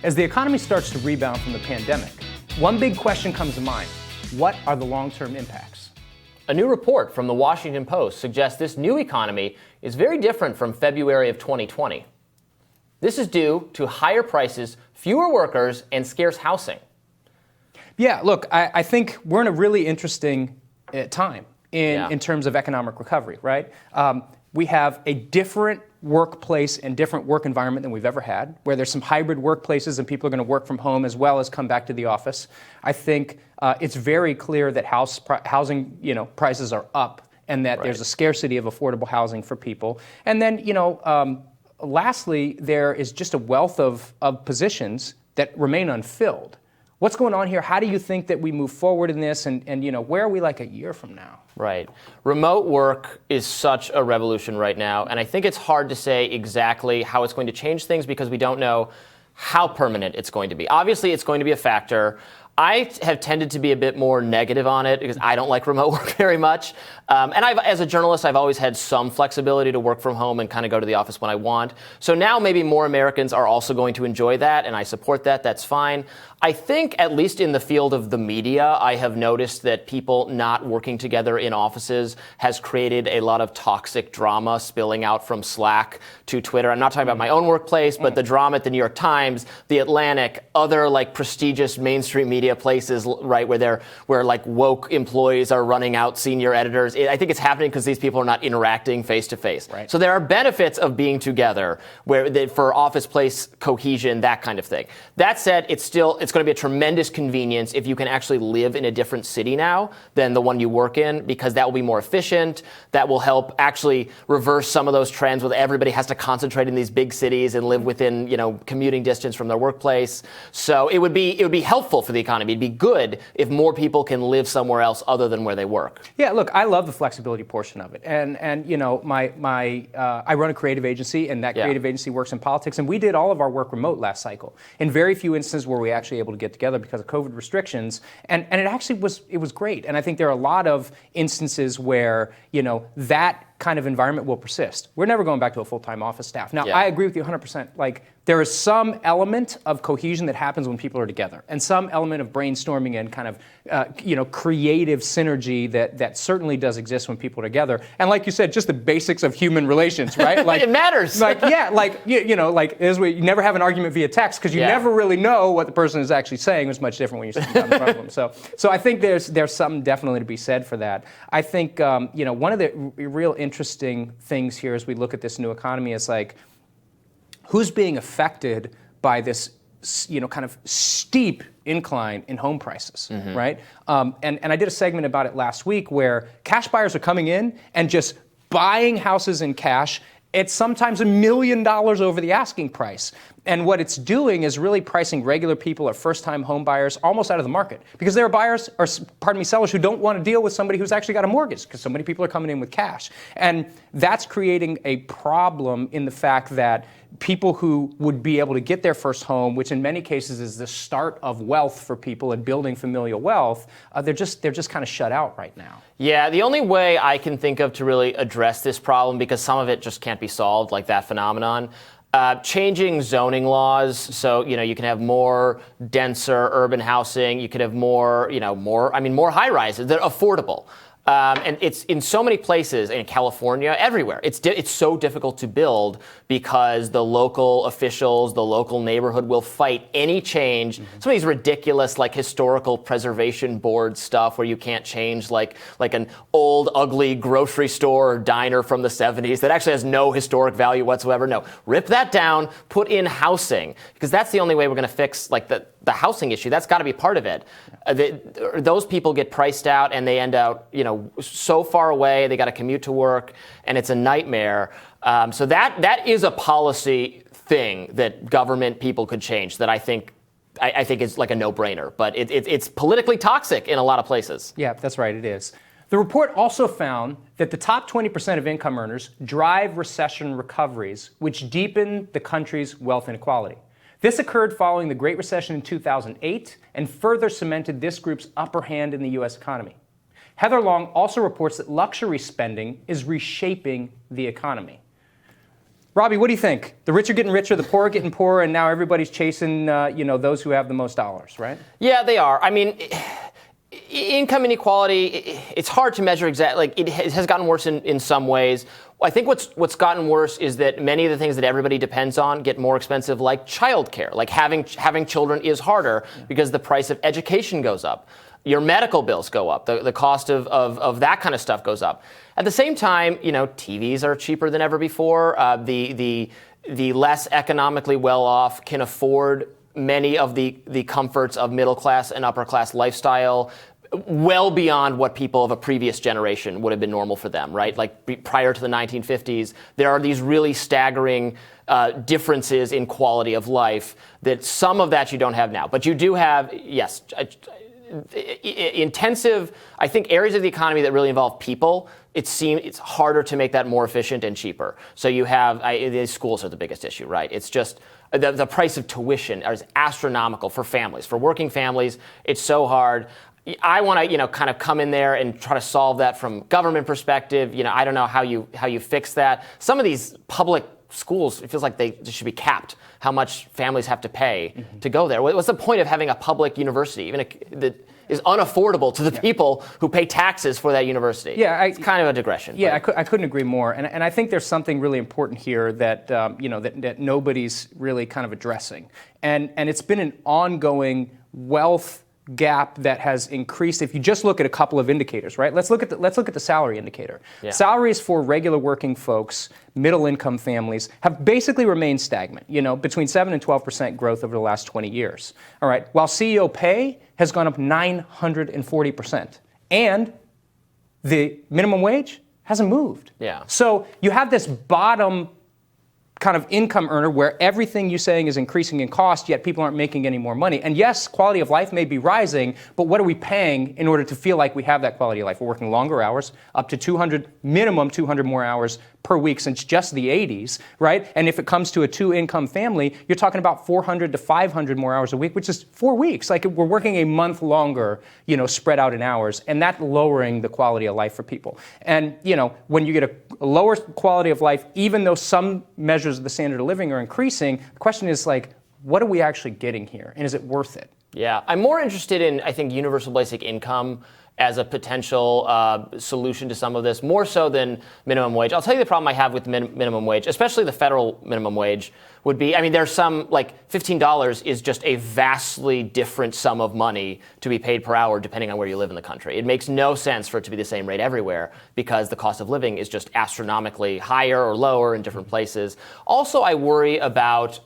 As the economy starts to rebound from the pandemic, one big question comes to mind. What are the long-term impacts? A new report from the Washington Post suggests this new economy is very different from February of 2020. This is due to higher prices, fewer workers, and scarce housing. Yeah, look, I think we're in a really interesting time in terms of economic recovery, right? We have a different workplace and different work environment than we've ever had, where there's some hybrid workplaces and people are going to work from home as well as come back to the office. I think it's very clear that housing prices are up and that there's a scarcity of affordable housing for people. And then, lastly, there is just a wealth of positions that remain unfilled. What's going on here? How do you think that we move forward in this? And where are we like a year from now? Right. Remote work is such a revolution right now. And I think it's hard to say exactly how it's going to change things because we don't know how permanent it's going to be. Obviously, it's going to be a factor. I have tended to be a bit more negative on it because I don't like remote work very much. And as a journalist, I've always had some flexibility to work from home and kind of go to the office when I want. So now maybe more Americans are also going to enjoy that, and I support that. That's fine. I think, at least in the field of the media, I have noticed that people not working together in offices has created a lot of toxic drama spilling out from Slack to Twitter. I'm not talking about my own workplace, but the drama at the New York Times, the Atlantic, other like prestigious mainstream media places, right, where like woke employees are running out senior editors. I think it's happening because these people are not interacting face to face. So there are benefits of being together for office place cohesion, that kind of thing. That said, it's going to be a tremendous convenience if you can actually live in a different city now than the one you work in, because that will be more efficient. That will help actually reverse some of those trends where everybody has to concentrate in these big cities and live within, commuting distance from their workplace. So it would be helpful for the economy. It'd be good if more people can live somewhere else other than where they work. Yeah, look, I love the flexibility portion of it. And I run a creative agency, and that creative agency works in politics, and we did all of our work remote last cycle. In very few instances were we actually able to get together because of COVID restrictions, and it actually was great. And I think there are a lot of instances where, that kind of environment will persist. We're never going back to a full-time office staff. Now, I agree with you 100%. Like, there is some element of cohesion that happens when people are together, and some element of brainstorming and kind of, creative synergy that certainly does exist when people are together. And like you said, just the basics of human relations, right? Like, it matters. You never have an argument via text because you never really know what the person is actually saying. It's much different when you're sitting down in front of them. So I think there's something definitely to be said for that. I think, one of the real interesting things here as we look at this new economy is like, who's being affected by this, kind of steep incline in home prices, right? And I did a segment about it last week where cash buyers are coming in and just buying houses in cash. It's sometimes $1 million over the asking price. And what it's doing is really pricing regular people or first-time home buyers almost out of the market, because there are sellers who don't want to deal with somebody who's actually got a mortgage, because so many people are coming in with cash. And that's creating a problem in the fact that people who would be able to get their first home, which in many cases is the start of wealth for people and building familial wealth, they're just kind of shut out right now. Yeah, the only way I can think of to really address this problem, because some of it just can't be solved, like that phenomenon, changing zoning laws so you can have more denser urban housing. You could have more high rises that are affordable. And it's in so many places in California, everywhere. It's so difficult to build because the local officials, the local neighborhood will fight any change. Some of these ridiculous, like historical preservation board stuff where you can't change like an old, ugly grocery store or diner from the 70s that actually has no historic value whatsoever. No, rip that down, put in housing, because that's the only way we're going to fix like the housing issue. That's got to be part of it. Those people get priced out and they end out, so far away. They got to commute to work, and it's a nightmare. So that is a policy thing that government people could change. That I think is like a no-brainer. But it's politically toxic in a lot of places. Yeah, that's right. It is. The report also found that the top 20% of income earners drive recession recoveries, which deepen the country's wealth inequality. This occurred following the Great Recession in 2008 and further cemented this group's upper hand in the U.S. economy. Heather Long also reports that luxury spending is reshaping the economy. Robby, what do you think? The rich are getting richer, the poor are getting poorer, and now everybody's chasing, those who have the most dollars, right? Yeah, they are. I mean, income inequality, it's hard to measure exactly. Like, it has gotten worse in some ways. I think what's gotten worse is that many of the things that everybody depends on get more expensive, like childcare. Like having children is harder because the price of education goes up. Your medical bills go up. The cost of that kind of stuff goes up. At the same time, TVs are cheaper than ever before. The less economically well off can afford many of the comforts of middle class and upper class lifestyle, well beyond what people of a previous generation would have been normal for them, right? Like prior to the 1950s, there are these really staggering differences in quality of life that some of that you don't have now. But you do have, yes, intensive, I think, areas of the economy that really involve people. It's harder to make that more efficient and cheaper. So you have, the schools are the biggest issue, right? It's just, the price of tuition is astronomical for families, for working families. It's so hard. I want to, kind of come in there and try to solve that from government perspective. I don't know how you fix that. Some of these public schools, it feels like they should be capped how much families have to pay to go there. What's the point of having a public university, even that is unaffordable to the people who pay taxes for that university? Yeah, it's kind of a digression. Yeah, I couldn't agree more. And I think there's something really important here that that nobody's really kind of addressing. And it's been an ongoing wealth gap that has increased. If you just look at a couple of indicators, right? Let's look at the salary indicator. Yeah. Salaries for regular working folks, middle income families, have basically remained stagnant, between 7 and 12% growth over the last 20 years. All right. While CEO pay has gone up 940%. And the minimum wage hasn't moved. Yeah. So you have this bottom kind of income earner where everything you're saying is increasing in cost, yet people aren't making any more money. And yes, quality of life may be rising, but what are we paying in order to feel like we have that quality of life? We're working longer hours, up to minimum 200 more hours per week since just the 80s, right? And if it comes to a two-income family, you're talking about 400 to 500 more hours a week, which is 4 weeks. Like, we're working a month longer, spread out in hours, and that's lowering the quality of life for people. And, when you get a lower quality of life, even though some measures of the standard of living are increasing, the question is, like, what are we actually getting here? And is it worth it? Yeah, I'm more interested in, I think, universal basic income as a potential solution to some of this, more so than minimum wage. I'll tell you the problem I have with minimum wage, especially the federal minimum wage, would be, there's some, like, $15 is just a vastly different sum of money to be paid per hour depending on where you live in the country. It makes no sense for it to be the same rate everywhere because the cost of living is just astronomically higher or lower in different places. Also, I worry about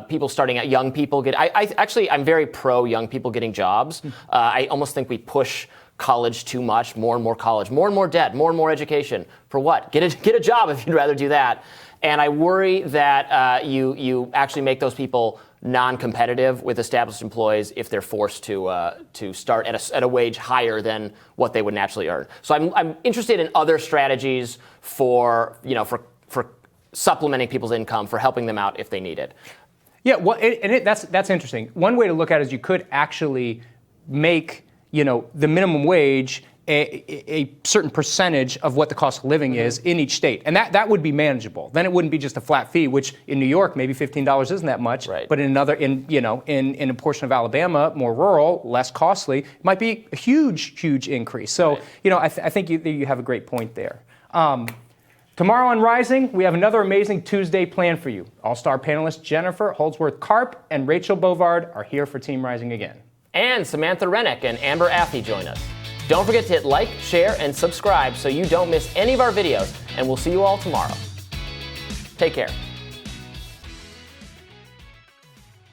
people starting out, young people I'm very pro young people getting jobs. I almost think we push college too much, more and more college, more and more debt, more and more education. For what? Get a job if you'd rather do that. And I worry that you actually make those people non-competitive with established employees if they're forced to start at a wage higher than what they would naturally earn. So I'm interested in other strategies for supplementing people's income, for helping them out if they need it. Yeah, well, that's interesting. One way to look at it is you could actually make the minimum wage a certain percentage of what the cost of living is in each state. And that would be manageable. Then it wouldn't be just a flat fee, which in New York, maybe $15 isn't that much. Right. But in a portion of Alabama, more rural, less costly, it might be a huge increase. So, right. I think you have a great point there. Tomorrow on Rising, we have another amazing Tuesday planned for you. All-star panelists Jennifer Holdsworth-Karp and Rachel Bovard are here for Team Rising again. And Samantha Rennick and Amber Affey join us. Don't forget to hit like, share, and subscribe so you don't miss any of our videos, and we'll see you all tomorrow. Take care.